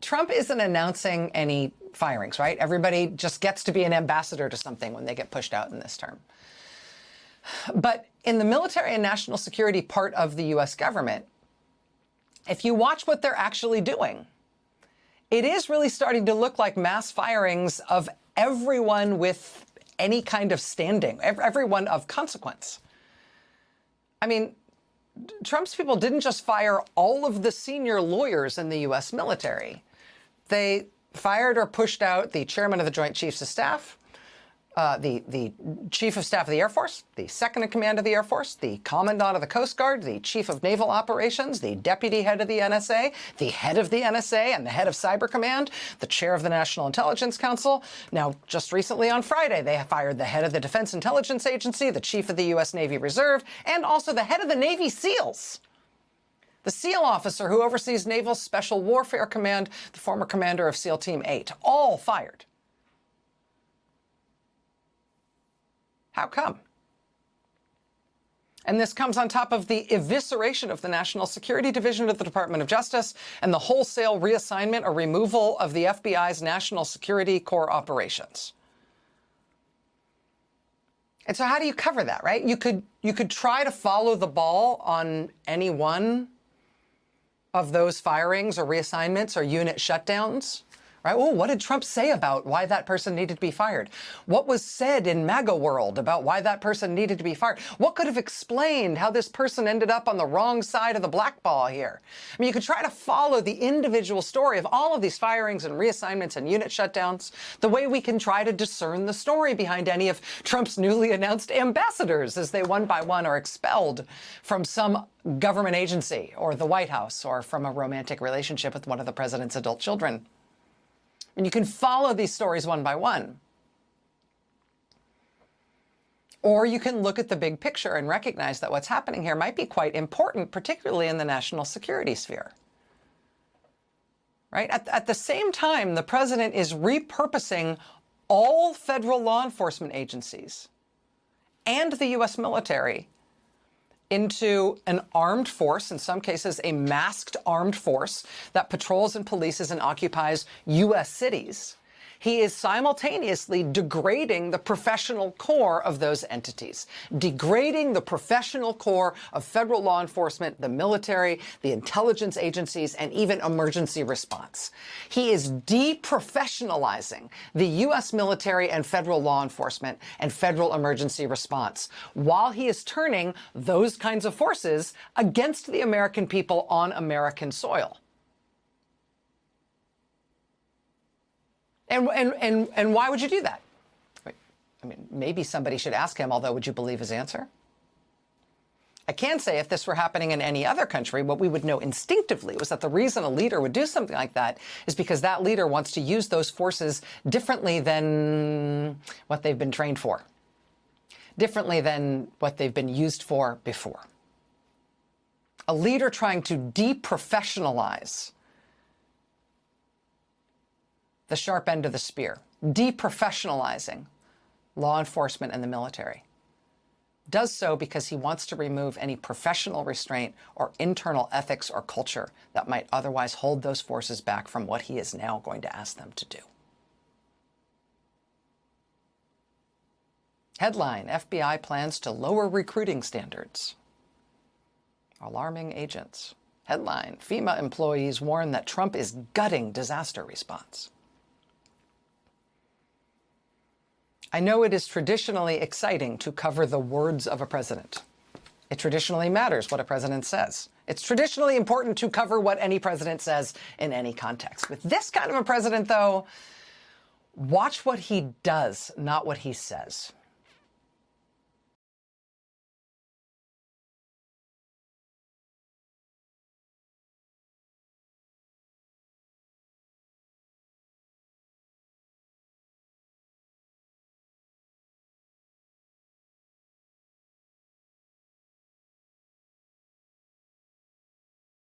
Trump isn't announcing any firings, right? Everybody just gets to be an ambassador to something when they get pushed out in this term. But in the military and national security part of the U.S. government, if you watch what they're actually doing, it is really starting to look like mass firings of everyone with any kind of standing, everyone of consequence. I mean, Trump's people didn't just fire all of the senior lawyers in the U.S. military. They fired or pushed out the chairman of the Joint Chiefs of Staff, the Chief of Staff of the Air Force, the Second in Command of the Air Force, the Commandant of the Coast Guard, the Chief of Naval Operations, the Deputy Head of the NSA, the Head of the NSA and the Head of Cyber Command, the Chair of the National Intelligence Council. Now, just recently on Friday, they fired the Head of the Defense Intelligence Agency, the Chief of the U.S. Navy Reserve, and also the Head of the Navy SEALs. The SEAL officer who oversees Naval Special Warfare Command, the former commander of SEAL Team 8, all fired. How come? And this comes on top of the evisceration of the National Security Division of the Department of Justice and the wholesale reassignment or removal of the FBI's National Security Core operations. And so how do you cover that, right? You could try to follow the ball on any one of those firings or reassignments or unit shutdowns. Right? Well, what did Trump say about why that person needed to be fired? What was said in MAGA world about why that person needed to be fired? What could have explained how this person ended up on the wrong side of the black ball here? I mean, you could try to follow the individual story of all of these firings and reassignments and unit shutdowns the way we can try to discern the story behind any of Trump's newly announced ambassadors as they one by one are expelled from some government agency or the White House or from a romantic relationship with one of the president's adult children. And you can follow these stories one by one. Or you can look at the big picture and recognize that what's happening here might be quite important, particularly in the national security sphere. Right? At the same time, the president is repurposing all federal law enforcement agencies and the U.S. military into an armed force, in some cases a masked armed force that patrols and polices and occupies U.S. cities. He is simultaneously degrading the professional core of those entities, degrading the professional core of federal law enforcement, the military, the intelligence agencies, and even emergency response. He is deprofessionalizing the U.S. military and federal law enforcement and federal emergency response, while he is turning those kinds of forces against the American people on American soil. And why would you do that? I mean, maybe somebody should ask him, although would you believe his answer? I can say if this were happening in any other country, what we would know instinctively was that the reason a leader would do something like that is because that leader wants to use those forces differently than what they've been trained for, differently than what they've been used for before. A leader trying to deprofessionalize the sharp end of the spear, deprofessionalizing law enforcement and the military, does so because he wants to remove any professional restraint or internal ethics or culture that might otherwise hold those forces back from what he is now going to ask them to do. Headline: FBI plans to lower recruiting standards. Alarming agents. Headline: FEMA employees warn that Trump is gutting disaster response. I know it is traditionally exciting to cover the words of a president. It traditionally matters what a president says. It's traditionally important to cover what any president says in any context. With this kind of a president, though, watch what he does, not what he says.